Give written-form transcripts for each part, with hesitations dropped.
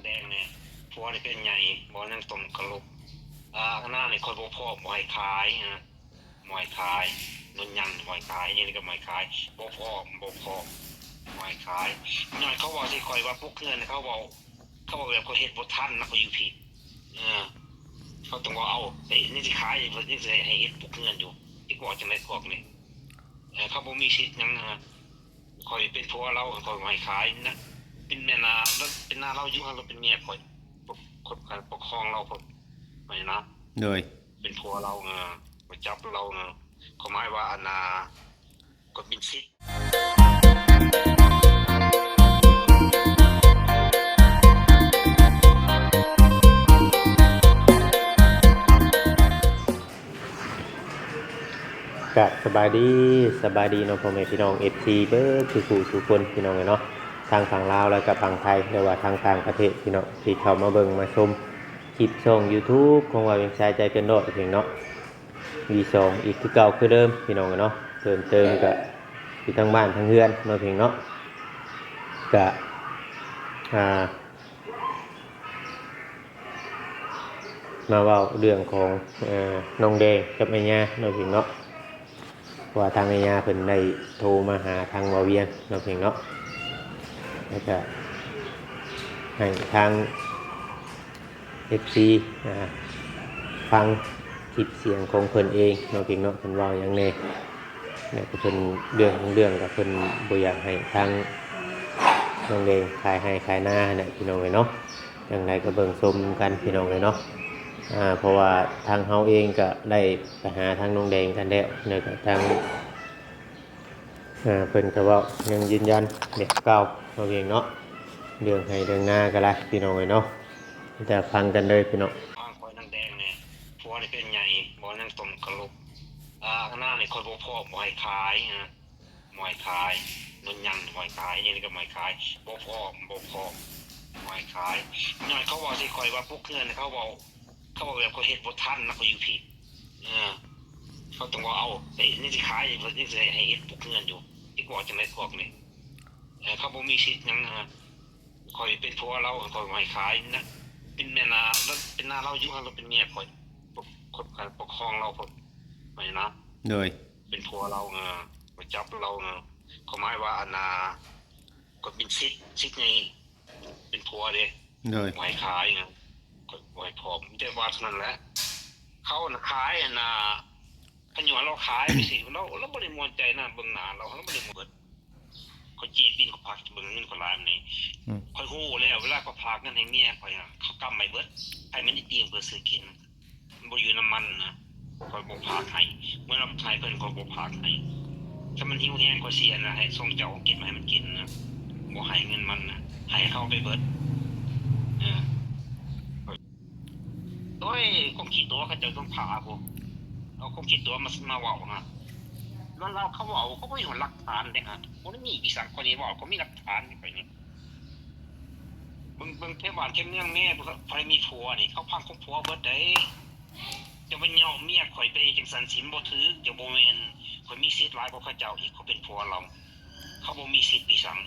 ดงเนี่ยผัวนี่เป็นใหญ่บ่นั่งต้มกระลุกข้างหน้านี่คนบ่พอบ่ให้ขายนะบ่ให้ขายนนยันบ่ให้ขายนี่ก็บ่ให้ขายบ่พอบ่ให้ขายหน่อยเขาบอกสิคอยว่าพวกเงินเขาบอกแบบเขาเฮ็ดบ่ทันนะเขาอยู่ผิดเขาต้องว่าเอานี่สิขายเพิ่นนี่สิให้เฮ็ดพวกเงินอยู่อีกว่าจังได๋พวกนี้เขาบ่มีสิทธิ์หยังนะคอยเป็นผัวเราคอยบ่ให้ขายนะเป็นแม่นาแล้วเป็นนาเราอยู่เราเป็นเมียคอยคนการปกครองเราคนไม่นะโดยเป็นผัวเรามาจับเราเขาหมายว่าอนาก็เป็นสิทธิ์กะสบายดีน้องพ่อแม่พี่น้อง FC เบิดทุกคนพี่น้องเนาะทางฝั่งลาวแล้วก็ฝั่งไทยหรือว่าทางต่างประเทศพี่น้องที่เข้ามาเบิ่งมาชมคลิปช่อง YouTube ของว่าเป็นชายใจเกินร้อยเพียงเนาะV2อีกคือเก่าคือเดิมพี่น้องเนาะเติมก็อยู่ทั้งบ้านทั้งเรือนเนาะเพียงเนาะก็มาเว้าเรื่องของน้องแดงกับแม่ย่าเนาะเพียงเนาะว่าทางแม่ย่าเพิ่นได้โทรมาหาทางบ่าวเวียงเนาะเพียงเนาะแล้วก็ให้ทาง FC ฟังคลิปเสียงของเพิ่นเองเนาะเพียงเนาะเพิ่นเว้าหยังแน่เนี่ยก็เป็นเรื่องกับเพิ่นบ่อยากให้ทางน้องแดงขายให้ขายหน้าเนี่ยพี่น้องเอ้ยเนาะจังไดก็เบิ่งชมกันพี่น้องเอ้ยเนาะเพราะว่าทางเฮาเองก็ได้ไปหาทางน้องแดงกันแล้วเนี่ยก็ทางเพิ่นก็เว้ายังยืนยันแบบเก่าเนาะเพียงเนาะเรื่องให้เรื่องหน้าก็ได้พี่น้องเอ้ยเนาะจะฟังกันเลยพี่น้องทางคอยนางแดงเนี่ยผัวนี่เป็นใหญ่บ่นั่งต้มกระลุกข้างหน้านี่คนบ่พอบ่ให้ขายบ่ให้ขายนนยันบ่ให้ขายนี่ก็บ่ให้ขายบ่พอบ่ให้ขายหน่อยเขาบอกสิคอยว่าพวกเงินเขาบอกแบบเขาเฮ็ดบ่ทันนะเขาอยู่ผิดเขาต้องว่าเอานี่สิขายเพิ่นนี่สิให้เฮ็ดพวกเงินอยู่อีกว่าจังได๋พวกนี้เขาบ่มีสิทธิ์หยังคอยเป็นผัวเราคอยบ่ให้ขายนะเป็นแม่นาแล้วเป็นนาเราอยู่เราเป็นเมียคอยคนการปกครองเราคนไม่นะโดยเป็นผัวเรามาจับเราเขาหมายว่าอนาก็เป็นสิทธิ์ไงเป็นผัวเด้โดยบ่ให้ขายก็บ่ให้พร้อมแต่ว่าเท่านั้นแหละเขาน่ะขายขยันเราขายไปสิเราบ่ได้มวนใจนะเบิ่งหน้าเราบ่ได้เบิดเขาจีบบินเขาพาเบิ่งเงินเขาหลายมื้อนี้ค่อยฮู้แล้วเวลาเขาพาเงินให้เมียข่อยเขากำไว้เบิดให้มันได้เตรียมเพื่อซื้อกินบ่อยู่น้ำมันนะข่อยบ่พาให้เมื่อเราขายเพิ่นข่อยบ่พาให้ถ้ามันหิวแห้งข่อยเสียนะให้ส่งเจ้าเก็บมาให้มันกินนะบ่ให้เงินมันนะให้เขาไปเบิดโดยความคิดตัวเขาเจ้าต้องพาพวกเอาความคิดตัวมาเว้านะแล้วเราเขาบอกเขาไม่มีหลักฐานเลยฮะคนนี้มีปีศาจคนนี้บอกเขามีหลักฐานไปนี่เบิ่งเทวานเทเมืองแม่ใครมีผัวนี่เขาพังของผัวเบิดได้จะไปเหยาะเมียข่อยไปจังสันสินบ่ถือจะบ่แม่นข่อยมีสิทธิ์หลายกว่าเขาเจ้าอีกเขาเป็นผัวเราเขาบ่มีสิทธิ์ปีศาจ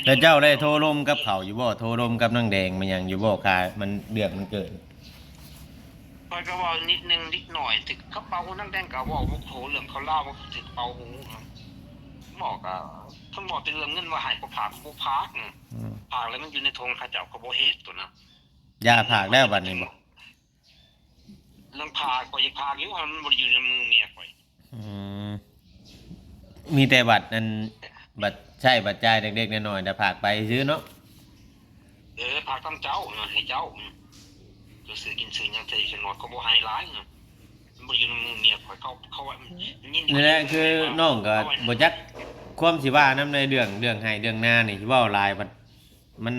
แล้วเจ้าได้โทรลมกับเขาอยู่บ่โทรลมกับนางแดงมันยังอยู่บ่ค่ะมันเดือดมันเกิดข่อยก็ว่านิดนึงนิดหน่อยถึกเขาเป่านั่งแดงก็บอกว่าโหเรื่องเขาเล่าว่าถึกเป่าหูบอกอ่ะทั้งหมดเป็นเรื่องเงินว่าให้บ่พากบ่พากพากแล้วมันอยู่ในธงเขาเจ้าก็บ่เฮ็ดตัวนะยาผากแล้วบัดนี้บ่เรื่องพากก็ยังพากอยู่มันบ่อยู่ในมือเมียข่อยมีแต่บัตรนั้นบัตรใช่บัตรจ่ายเด็กๆน้อยๆแต่ผากไปซื้อเนาะพากตามเจ้าให้เจ้าก็ซื้อกินซื้อหยังใส่น้อยก็บ่ให้หลายมันบ่อยู่ในมือเมียข่อยเขาว่านี่แหละคือน้องก็บ่จักความสิว่านำในเรื่องให้เรื่องหน้านี่สิเว้าหลายมัน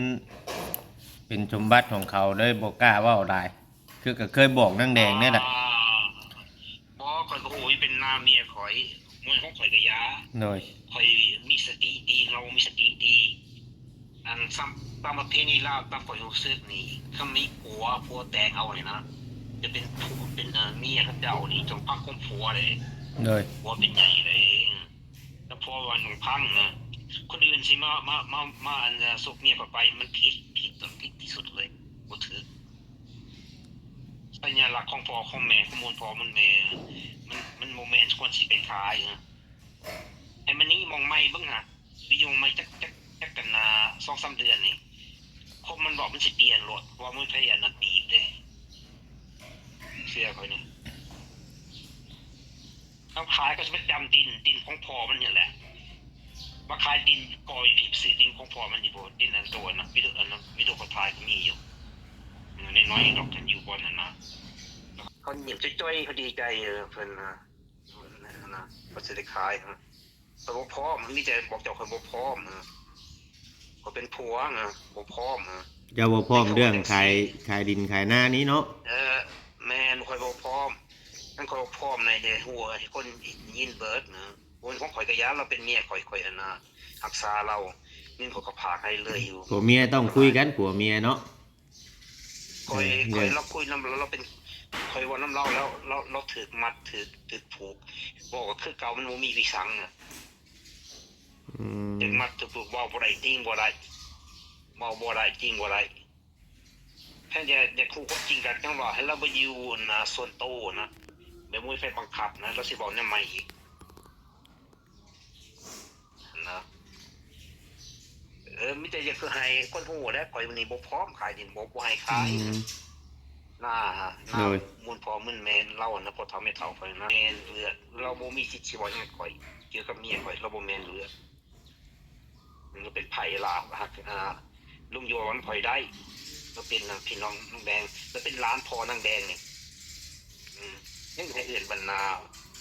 เป็นสมบัติของเขาเลยบ่กล้าเว้าหลายคือก็เคยบอกนางแดงนี่แหละบ่ข่อยก็โอ้ยเป็นหน้าเมียข่อยมวยของข่อยก็ยาโดยข่อยมีสติดีเรามีสติดีซ้ำตามประเพณีลาวตามข่อยรู้สึกนี่ถ้ามีผัวแต่งเอานี่นะจะเป็นผัวเป็นเมียเขาเจ้านี่จงพักของผัวเลยโดยผัวเป็นใหญ่เลยแล้วผัววันของพังคนอื่นสิมาอันสุกเมียเข้าไปมันผิด ลักของพ่อของแม่ของมูลพ่อมันแม่มันโมเมนต์ควรสิไปขายนะให้มันนี้มองไม่เบิ่งฮะไปอยู่ไม่จักกันนา2-3 เดือนนี่ครบมันบอกมันสิเปลี่ยนรถว่ามันพยายามนัดบีบเด้เสียค่อยนี่เอาขายก็จะไปจำดินของพ่อมันนี่แหละว่าขายดินกอยผิดซื้อดินของพ่อมันนี่บ่ดินอันตัวนะวิดีโออันนั้นวิดีโอเขาถ่ายก็มีอยู่น้อยๆดอกกันอยู่บนนั้นนะเขาหยิบจ้อยๆเขาดีใจเพิ่นนะเขาจะได้ขายนะแต่บ่พร้อมมันมีใจบอกเจ้าคนบ่พร้อมเขาเป็นผัวนะบ่พร้อม เจ้าบ่พร้อมเรื่องขายดินขายหน้านี้เนาะแม่นข่อยบ่พร้อมนั่นข่อยบ่พร้อมในหัวให้คนยินเบิดนะคนของข่อยก็ยามเราเป็นเมียข่อยอันน่ะรักษาเรานี่ข่อยก็พาให้เลยอยู่ผัวเมียต้องคุยกันผัวเมียเนาะข่อยเราคุยนำเราเป็นข่อยว่าน้ำเราแล้วเราถูกมัดถูกผูกบอกว่าคือเก่ามันบ่มีวิสังน่ะถูกมัดถูกผูกบ่ได้จริงบ่ได้บ่ได้จริงบ่ได้แค่จะคู่ก็จริงกันจังว่าให้เราบ่อยู่นะส่วนโตนะแบบมุ้ยไฟบังคับนะเราสิบอกเนี่ยใหม่อีกนะมิแต่จะคือให้คนฮู้ได้ข่อยวันนี้บ่พร้อมขายดินบ่ให้ขายหน้ามูลพอมึนแม่นเรานะพอเฒ่าไม่เฒ่าข่อยนะแม่นเลือดเราบ่มีสิทธิ์สิว่าหยังข่อยเกี่ยวกับเมียข่อยเราบ่แม่นเลือดมันเป็นไผล่ะฮักลุงโยวันข่อยได้ก็เป็นพี่น้องนางแดงแล้วเป็นร้านพอนางแดงนี่ยังให้อื่นบรรณา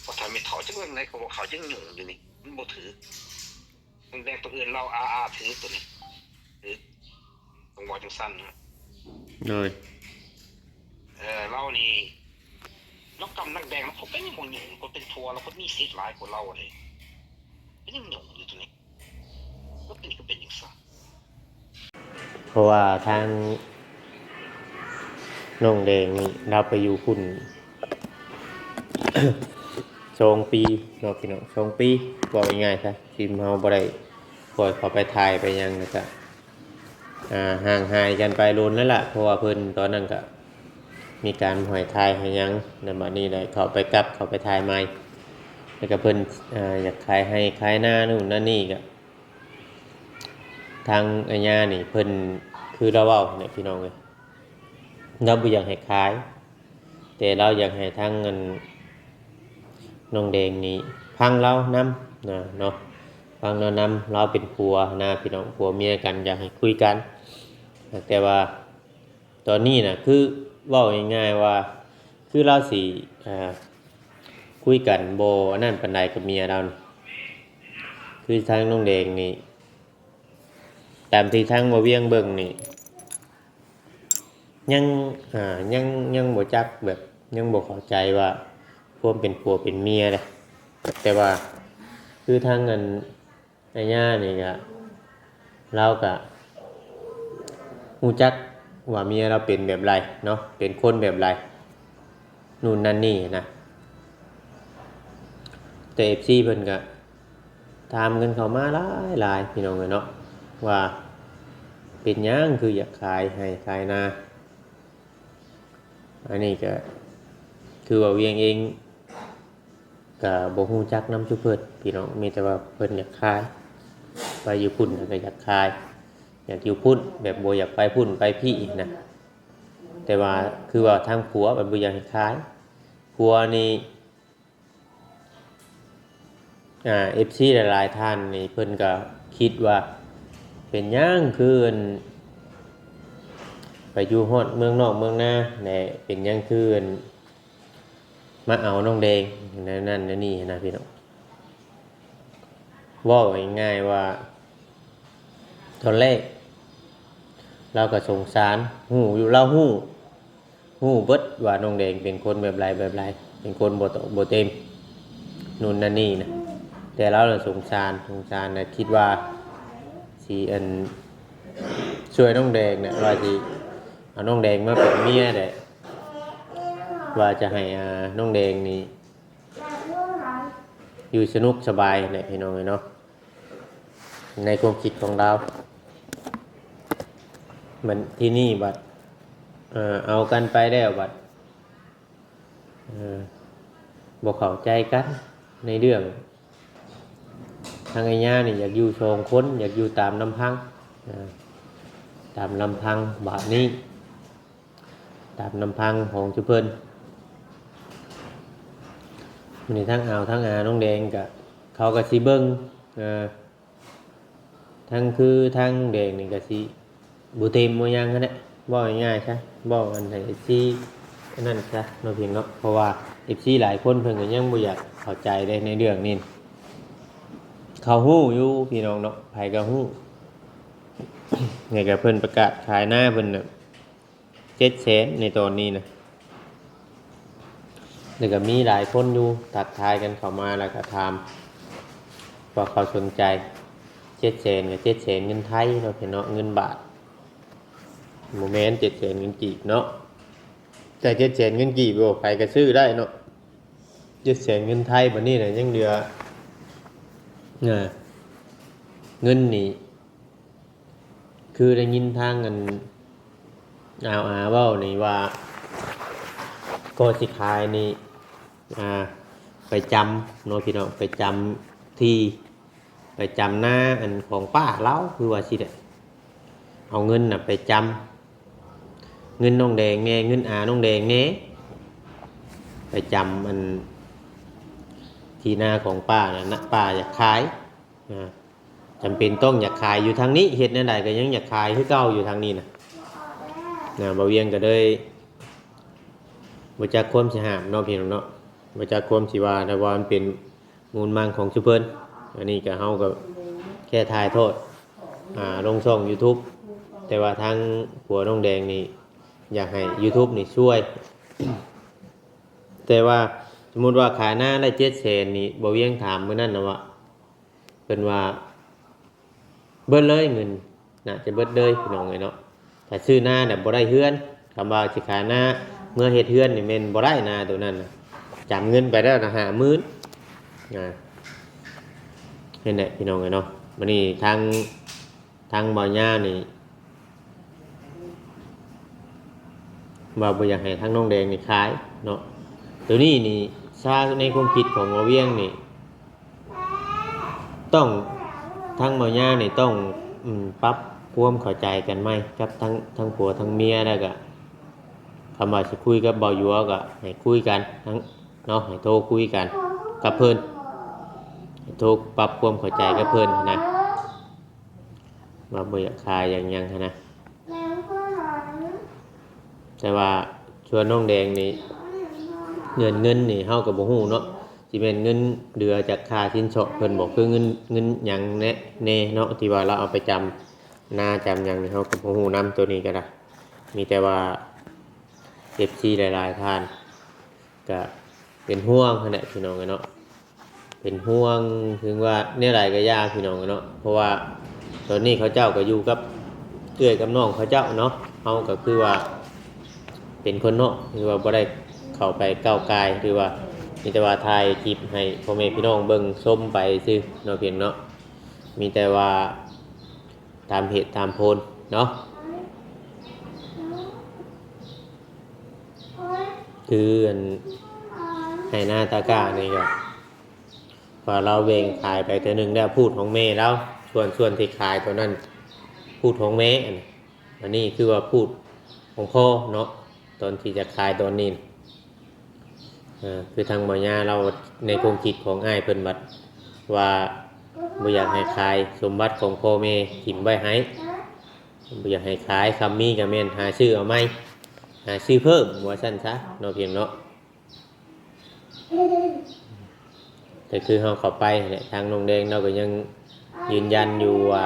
พอทำไม่ถอดจังว่าไหนเขาบอกเขาจังหยุ่งอยู่นี่มันบ่ถือนางแดงตัวอื่นเราถือตัวนี้ถือตรงวอจังสั้นนะเลยเรานี่นกกำนางแดงเขาเป็นยังหยุ่งก็เป็นทัวร์เราก็มีสิทธิ์หลายกว่าเราเลยเป็นยังหยุ่งอยู่ตัวนี้ก็เป็นอย่างสั้นเพราะว่าทางน้องแดงนี่เราไปอยู่พุ่น 2 ปีเนาะพี่น้อง2 ปีบอกง่ายๆซะทีมเฮาบ่ได้ปล่อยเขาไปถ่ายไปยังนะจ๊ะห่างหายกันไปโลนแล้วล่ะเพราะว่าเพิ่นตอนนั้นก็มีการหอยถ่ายให้ยังในบัดนี้ได้เขาไปกลับเขาไปถ่ายใหม่แล้วก็เพิ่นอยากขายให้ขายหน้านู่นนั่นนี่ก็ทางอาญานี่เพิ่นคือเราเว้าเนี่ยพี่น้องเอ้ยเราบ่อยากให้ขายแต่เราอยากให้ทางเงินน้องแดงนี่พังเรานำเนาะฟังเรานำเราเป็นผัวนะพี่น้องผัวเมียกันอยากให้คุยกันแต่ว่าตอนนี้น่ะคือเว้าง่ายๆว่าคือเราสิคุยกันบ่อันนั้นปานใดกับเมียเราคือทางน้องแดงนี่ตามที่ทางบ่เวียงเบิ่งนี่ยังบ่จักแบบยังบ่เข้าใจว่าความเป็นผัวเป็นเมียเลยแต่ว่าคือทางเงินไอ้ย่านี่ก็เราก็รู้จักว่าเมียเราเป็นแบบไรเนาะเป็นคนแบบไรนู่นนั่นนี่นะแต่ FC เพิ่นก็ถามกันเข้ามาหลายพี่น้องเนาะว่าเป็นหยังคืออยากขายให้ขายนาอันนี้ก็คือว่าเวียงเองก็บ่ฮู้จักนำซุเพิ่นพี่น้องมีแต่ว่าเพิ่นอยากขายไปอยู่พุ่นก็อยากขายอยากอยู่พุ่นแบบบ่อยากไปพุ่นไปพี่นะแต่ว่าคือว่าทางผัวมันบ่อยากให้ขายผัวนี่FC หลายๆท่านนี่เพิ่นก็คิดว่าเป็นหยังคือไปอยู่ฮอดเมืองนอกเมืองนาแหน่เป็นหยังคือมาเอาน้องแดงนั่นนี่นะพี่น้องว่าง่ายๆว่าตอนแรกเราก็สงสารหูอยู่เราหูเบิดว่าน้องแดงเป็นคนแบบไรเป็นคนบ่เต็มนู่นนั่นนี่นะแต่เราสงสารนะคิดว่าสิช่วยน้องแดงเนี่ยว่าสิเอาน้องแดงมาเป็นเมียได้ว่าจะให้น้องแดงนี่อยู่สนุกสบายเนี่ยพี่น้องเนาะในความคิดของเรามันที่นี่บัดเอากันไปได้บัด เออบ่เข้าใจกันในเรื่องทางไอ้ย่านี่อยากอยู่สองคนอยากอยู่ตามลำพังตามลำพังบาดนี้ตามลำพังของชุเพิ่นนี่ทั้งเอาทั้งอาน้องแดงกับเขาก็สิเบิ่งทั้งคือทั้งแดงนี่ก็สิบ่เต็มบ่ยังนั่นแหละบ่ง่ายๆซะบ่อันไหนสิอันนั้นซะเนาะเพียงเนาะเพราะว่า FC หลายคนเพิ่นก็ยังบ่อยากเข้าใจได้ในเรื่องนี้เขาฮู้อยู่พี่น้องเนาะไผก็ฮู้ ไงก็เพิ่นประกาศขายหน้าเพิ่นน่ะ700,000ในตอนนี้นะแล้วก็มีหลายคนอยู่ทักทายกันเข้ามาแล้วก็ถามว่าเขาสนใจ700,000ก็700,000เงินไทยเนาะพี่เนาะเงินบาทโมเมนต์700,000เงินกีบเนาะแต่700,000เงินกีบบ่ไปก็ซื้อได้เนาะ700,000เงินไทยบัดนี้น่ะยังเหลือเงินนี่คือได้ยินทางกันเว้านี่ว่าก็สิขายนี่ไปจำเนาะพี่น้องไปจำที่ไปจำหน้าอันของป้าเล่าคือว่าสิได้เอาเงินน่ะไปจำเงินน้องแดงแน่เงินน้องแดงแน่ไปจำอันที่หน้าของป้าน่ะนะป้าอยากขายจำเป็นต้องอยากขายอยู่ทางนี้เฮ็ดแนวใดก็ยังอยากขายคือเก่าอยู่ทางนี้นะบ่เวียงก็เลยบ่จักความสิห้ามเนาะพี่น้องเนาะบ่จักความสิว่าแต่ว่ามันเป็นมูลมังของซุเพิ่นอันนี้ก็เฮาก็แค่ทายโทษลงช่อง YouTube แต่ว่าทางผัวน้องแดงนี่อยากให้ YouTube นี่ช่วย แต่ว่าสมมุติว่าขายหน้าได้700,000นี่บ่เวียงถามมื้อนั้นน่ะว่าเพิ่นว่าเบิดเลยเงินน่าจะเบิดเลยพี่น้องเอ้ยเนาะถ้าซื้อหน้าน่ะบ่ได้เฮือนคำว่าสิขายหน้าเมื่อเฮ็ดเฮือนนี่แม่นบ่ได้นาตัวนั้นน่ะจำเงินไปแล้วนะ50,000เห็นได้พี่น้องเอ้ยเนาะบัดนี้ทางบ่ย่านี่ว่าบ่อยากให้ทางน้องแดงนี่ขายเนาะตัวนี้นี่ซาในความคิดของบ่เวียงนี่ต้องทางบ่ย่านี่ต้องปรับความเข้าใจกันไหมกับทั้งผัวทั้งเมียแล้วก็คำว่าสิคุยกับเบาอยู่ก็ให้คุยกันทั้งเนาะให้โทรคุยกันกับเพิ่นให้โทรปรับความเข้าใจกับเพิ่นนะว่าบ่อยากขายอย่างนะแต่ว่าชวนน้องแดงนี่เงินนี่เฮาก็บ่ฮู้เนาะสิเป็นเงินเดือจากค่าสินสอดเพิ่นบอกคือเงินหยังแน่เนาะที่ว่าเราเอาไปจำหน้าจำหยังนี่เฮาก็บ่ฮู้นํตัวนี้ก็ได้มีแต่ว่า FC หลายๆท่านก็เป็นห่วงนั่นแหละพี่น้องเนาะเป็นห่วงถึงว่าแนวใดก็ยากพี่น้องเนาะเพราะว่าตอนนี้เขาเจ้าก็อยู่กับเอื้อยกับน้องเขาเจ้าเนาะเฮาก็คือว่าเป็นคนเนาะคือว่าบ่ได้เข้าไปก้าวกายหรือว่ามีแต่ว่าถ่ายคลิปให้พ่อแม่พี่น้องเบิ่งชมไปซื่อเนาะเพียงเนาะมีแต่ว่าตามเหตุตามผลเนาะคือให้หน้าตากร้านี่ก็พอเราเวงขายไปตัวหนึ่งได้พูดของแม่แล้วส่วนที่ขายตัวนั้นพูดของแม่อันนี้คือว่าพูดของพ่อเนาะตอนที่จะขายตอนนี้คือทางบ่ย่าเราในความคิดของอ้ายเพิ่นบัดว่าบ่อยากให้ขายสมบัติของพ่อแม่ถิ่มไว้ให้บ่อยากให้ขายคำมีก็แม่นหาชื่อเอาใหม่หาชื่อเพิ่มว่าซั่นซะเนาะเพียงเนาะแต่คือเฮาเข้าไปเนี่ยทางน้องแดงเราก็ยังยืนยันอยู่ว่า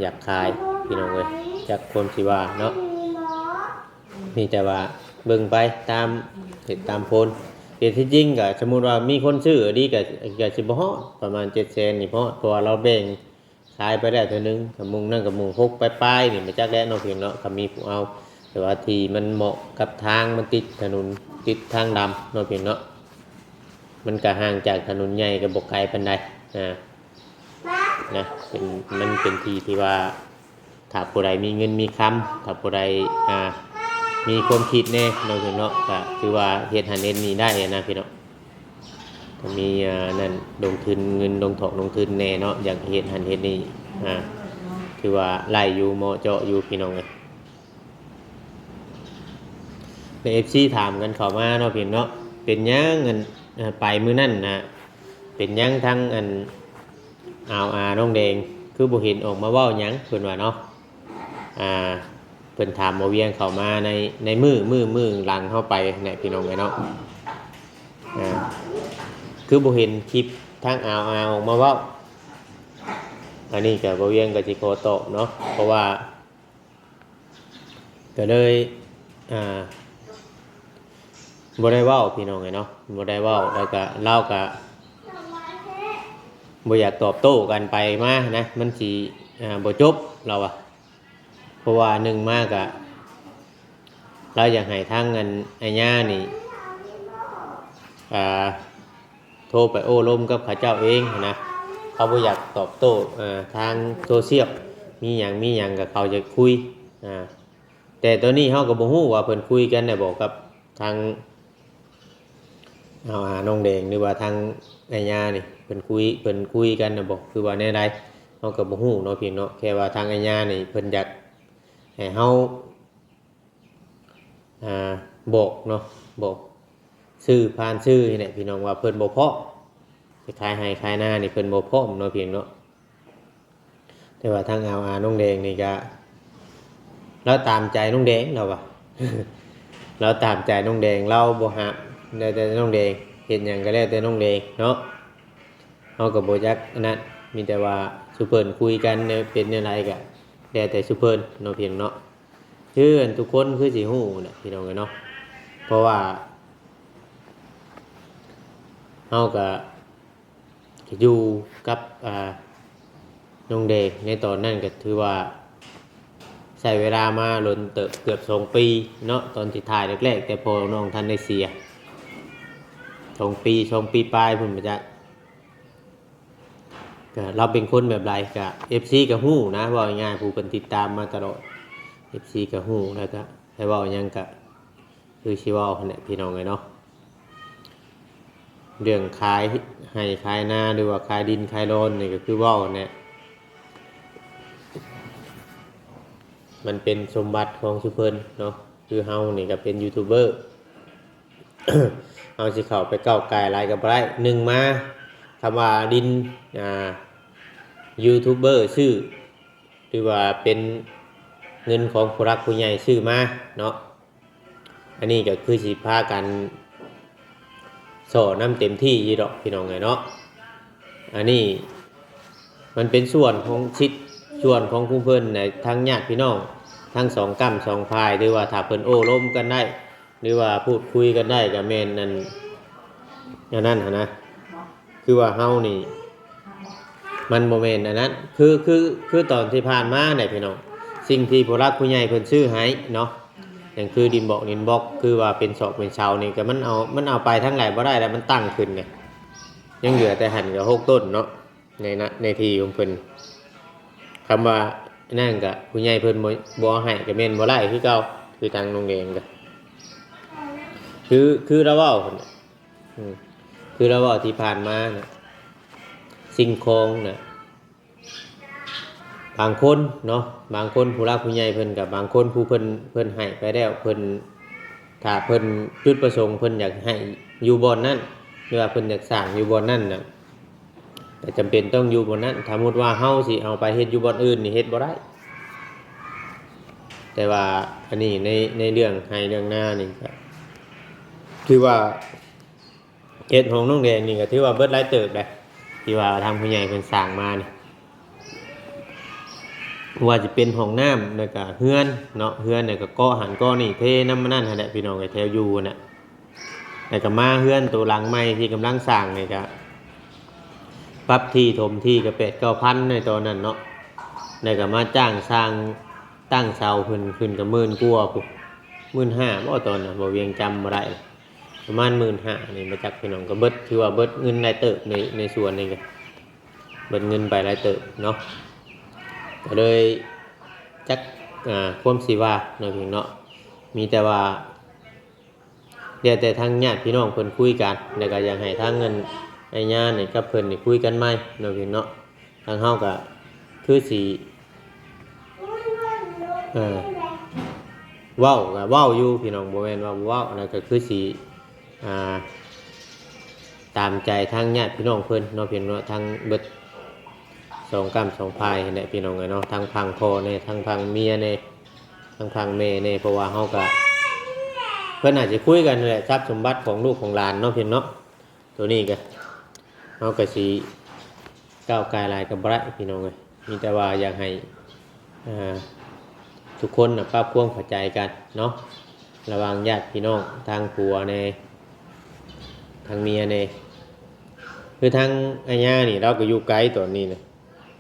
อยากขายพี่น้องเอ้ยจากคนที่ว่าเนาะมีแต่ว่าเบิ่งไปตามเหตุตามผลเหตุที่จริงก็สมมุติว่ามีคนซื้อดีก็สิบ่ฮอดประมาณ700,000นี่เพราะเราแบ่งขายไปได้เท่านึงกับมุงนั่นกับมุงพกไปปลายนี่มาจักแล้วเนาะเพียงเนาะก็มีผู้เอาแต่ว่าที่มันเหมาะกับทางมันติดถนนติดทางดำเนาะเพียงเนาะมันก็ห่างจากถนนใหญ่ก็บ่ไกลปานใดนะมันเป็นที่ที่ว่าถ้าผู้ใดมีเงินมีคำถ้าผู้ใด มีความคิดแน่เนาะพี่น้องก็คือว่าเฮ็ดหันเฮ็ดนี่ได้นะพี่น้องก็มีนั่นลงทุนเงินลงถอกลงทุนแน่เนาะอยากเฮ็ดหันเฮ็ดนี่คือว่าไล่อยู่เหมาะเจาะอยู่พี่น้องเอ้ยใน FC ถามกันเข้ามาเนาะพี่เนาะเป็นหยังเงินไปมื้อนั้นนะเป็นหยังทั้งอันน้องแดงคือบ่เห็นออกมาเว้าหยังเพิ่นว่าเนาะเพิ่นถามบ่เวียงเข้ามาในมือหลังเข้าไปเนี่ยพี่น้องเอ้ยเนาะคือบ่เห็นคลิปทั้งออกมาเว้าอันนี้ก็บ่เวียงก็สิขอตอบเนาะเพราะว่าก็เลยบ่ได้เว้าพี่น้องเอ้ยเนาะบ่ได้เว้าแล้วก็เล่าก็บ่อยากตอบโต้กันไปมานะมันสิบ่จบเราอะเพราะว่าหนึ่งมากอะเราอยากให้ทางเงินไอ้ย่านี่โทรไปโอ้ล้มกับข้าเจ้าเองนะเขาบ่อยากตอบโต้ทางโซเชียลมีหยังกับเขาจะคุยแต่ตอนนี้เขาก็บ่ฮู้ว่าเพิ่นคุยกันได้บอกกับทางน้องแดงหรือว่าทางไอ้ย่านี่เพิ่นคุยกันน่ะบอกคือว่าแนวใดเฮาก็บ่ฮู้เนาะพี่เนาะแค่ว่าทางไอ้ย่านี่เพิ่นอยากให้เฮาบอกเนาะบอกชื่อผ่านชื่อนี่แหละพี่น้องว่าเพิ่นบ่พอจะขายให้ขายหน้านี่เพิ่นบ่พร้อมเนาะพี่เนาะแต่ว่าทางน้องแดงนี่ก็แล้วตามใจน้องแดงเราว่ะ เราตามใจน้องแดงเราบ่ฮับได้แต่น้องแดงเห็นหยังก็แล้วแต่น้องแดงเนาะเฮาก็บ่จักอันนั้นมีแต่ว่าซุเพิ่นคุยกันเนี่ยเป็นจังไดก็แล้วแต่ซุเพิ่นเนาะพี่เนาะคือทุกคนคือสิฮู้น่ะพี่น้องเนาะเพราะว่าเฮาก็อยู่กับน้องแดงในตอนนั้นก็ถือว่าใช้เวลามาล้นเติบเกือบ2 ปีเนาะตอนที่ถ่ายแรกๆแต่พอน้องท่านได้เสีย2 ปีปลายพุ่นมาจากก็เราเป็นคนแบบไรก็ FC ก็ฮู้นะว่าง่ายๆผู้เพิ่นติดตามมาตลอด FC ก็ฮู้แล้วก็ให้เว้าหยังก็คือสิเว้าหั่นแหละพี่น้องเอ้ยเนาะเรื่องขายให้ขายนาหรือว่าขายดินขายโลนนี่ก็คือเว้าเนี่ยมันเป็นสมบัติของซุเพิ่นเนาะคือเฮานี่ก็เป็นยูทูบเบอร์ เอาสิเข้าไปก้าวไก่อะไรก็บ่ได้หนึ่งมาคำว่าดินยูทูบเบอร์ชื่อหรือว่าเป็นเงินของผู้รักผู้ใหญ่ชื่อมาเนาะอันนี้ก็คือสิพากันโซ่น้ำเต็มที่ยีดอกพี่น้องไงเนาะอันนี้มันเป็นส่วนของชิดส่วนของผู้เพิ่นในทั้งญาติพี่น้องทั้ง2 กัม2 พายหรือว่าถ้าเพิ่นโอ้ล้มกันได้หรือว่าพูดคุยกันได้กับแม่นนั่นอย่างนั้นนะคือว่าเฮานี่มันโมเมนต์อันนั้นคือตอนที่ผ่านมาเนี่ยพี่น้องสิ่งที่ผู้รักผู้ใหญ่เพิ่นซื้อให้เนาะอย่างคือดินบอกคือว่าเป็นศอกเป็นเสานี่ก็มันเอาไปทั้งหลายบ่ได้แล้วมันตั้งขึ้นเนี่ยยังเหลือแต่หั่นกับ6 ต้นเนาะในที่ของเพิ่นคำว่านั่นก็ผู้ใหญ่เพิ่นบ่ให้ก็แม่นบ่ได้คือเก่าคือทางโรงเรียนก็คือเราเว้าคือเราเว้าที่ผ่านมาน่ะสิ่งของน่ะบางคนเนาะบางคนผู้รักผู้ใหญ่เพิ่นกับบางคนผู้เพิ่นให้ไปแล้วเพิ่นถ้าเพิ่นจุดประสงค์เพิ่นอยากให้อยู่บ่อนนั้นหรือว่าเพิ่นอยากสร้างอยู่บ่อนนั้นน่ะแต่จำเป็นต้องอยู่บ่อนนั้นสมมุติว่าเฮาสิเอาไปเฮ็ดอยู่บ่อนอื่นนี่เฮ็ดบ่ได้แต่ว่าอันนี้ในเรื่องให้เรื่องหน้านี่ก็คือว่าเฮ็ดของน้องแดงนี่ก็ถือว่าเบิดหลายเติบแหละที่ว่าทางผู้ใหญ่เพิ่นสร้างมานี่ว่าจะเป็นห้องน้ำแล้วก็เฮือนเนาะเฮือนเนี่ยก็ก่อหันก่อนี่เทน้ำมันนั่นหั่นแหละพี่น้องไอ้แถวอยู่น่ะแล้วก็มาเฮือนตัวหลังใหม่ที่กำลังสร้างนี่ก็ปรับที่ถมที่ก็8-9,000ในตอนนั้นเนาะแล้วก็มาจ้างสร้างตั้งเสาขึ้นก็10,000 กว่าพุ่น 15,000 บ่ตอนน่ะบ่เวียงจำบ่ได้ประมาณ 15,000 นี่มาจากพี่น้องก็เบิดถือว่าเบิดเงินหลายเติบในส่วนนี้ก็เบิดเงินไปหลายเติบเนาะก็เลยจักความสิว่าเนาะพี่เนาะ มีแต่ว่าเดี๋ยวแต่ทางญาติพี่น้องเพิ่นคุยกันแล้วก็อยากให้ทางเงินไอ้ญานี่กับเพิ่นนี่คุยกันใหม่เนาะพี่เนาะทางเฮาก็คือสิเออเว้าก็เว้าอยู่พี่น้องบ่แม่นว่าบ่เว้าแล้วก็คือสิอ่าตามใจทางญาติพี่น้องเพิ่นเนาะพี่น้องทางเบิดสองกรรมสองพายนี่พี่น้องเอ้ยเนาะทางพังพ่อนี่ทางพังเมียนี่ทางพังแม่นี่เพราะว่าเฮาก็เพิ่นอาจจะคุยกันนั่นแหละทรัพย์สมบัติของลูกของหลานเนาะพี่เนาะตัวนี้ก็เฮาก็สิก้าวกายหลายก็บ่ได้พี่น้องเอ้ยมีแต่ว่าอยากให้ทุกคนนะปรับความเข้าใจกันเนาะระหว่างญาติพี่น้องทางผัวในทางเมียในคือทางอาญานี่เราก็อยู่ไกลตอนนี้นะ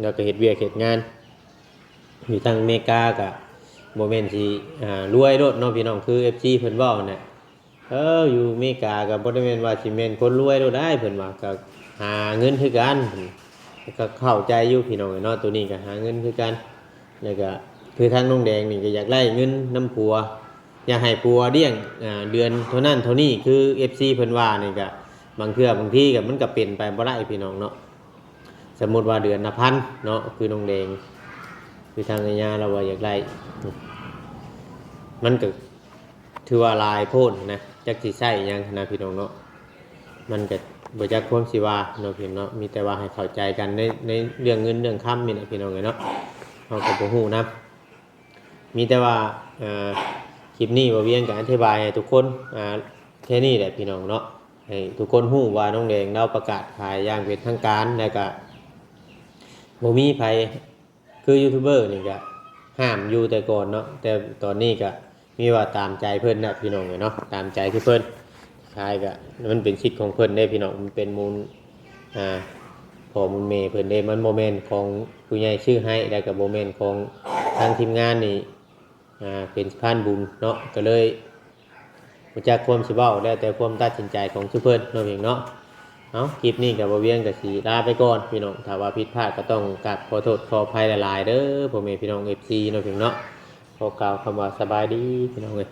เราก็เฮ็ดเวียกเฮ็ดงานอยู่ทางอเมริกากับโมเมนต์ที่รวยโลดเนาะพี่น้องคือ FC เพิ่นเว้าน่ะอยู่อเมริกาก็บ่ได้แม่นว่าสิแม่นคนรวยโลดได้เพิ่นว่าก็หาเงินคือกันก็เข้าใจอยู่พี่น้องเนาะตัวนี้ก็หาเงินคือกันแล้วก็คือทางน้องแดงนี่ก็อยากได้เงินน้ำผัวอยากให้ผัวเลี้ยงเดือนเท่านั้นเท่านี้คือ FC เพิ่นว่านี่ก็บางเทื่อบางทีก็มันก็เป็นไปบ่ได้พี่น้องเนาะสมมุติว่าเดือนละพันเนาะคือน้องแดงคือทางญาเราว่าอยากได้มันก็ถือว่าหลายโพดนะจักสิใช้หยังนะพี่น้องเนาะมันก็บ่จักความสิว่าเนาะพี่น้องเนาะมีแต่ว่าให้เข้าใจกันในเรื่องเงินเรื่องคำนี่แหละพี่น้องเนาะเฮาก็บ่ฮู้นะมีแต่ว่าคลิปนี้บ่เวียงก็อธิบายให้ทุกคนแค่นี้แหละพี่น้องเนาะให้ทุกคนฮู้ว่าน้องแดงเราประกาศขายอย่างเป็นทางการแล้วก็บ่มีไผคือยูทูบเบอร์นี่ก็ห้ามอยู่แต่ก่อนเนาะแต่ตอนนี้ก็มีว่าตามใจเพิ่นนะพี่น้องเนาะตามใจที่เพิ่นขายก็มันเป็นสิทธิ์ของเพิ่นได้พี่น้องมันเป็นมูลพ่อมูลแม่เพิ่นได้มันโมเมนต์ของผู้ใหญ่ชื่อให้แล้วก็โมเมนต์ของทางทีมงานนี่เป็นสะพานบุญเนาะก็เลยบ่จักความสิเว้าแล้วแต่ความตัดสินใจของซุเพิ่นเนาะพี่เนาะเอาคลิปนี้ก็บ่เวียงก็สิลาไปก่อนพี่น้องถ้าว่าผิดพลาดก็ต้องกราบขอโทษขออภัยหลายๆเด้อพ่อแม่พี่น้อง FC เนาะพี่เนาะขอกล่าวคำว่าสบายดีพี่น้องเอ้ย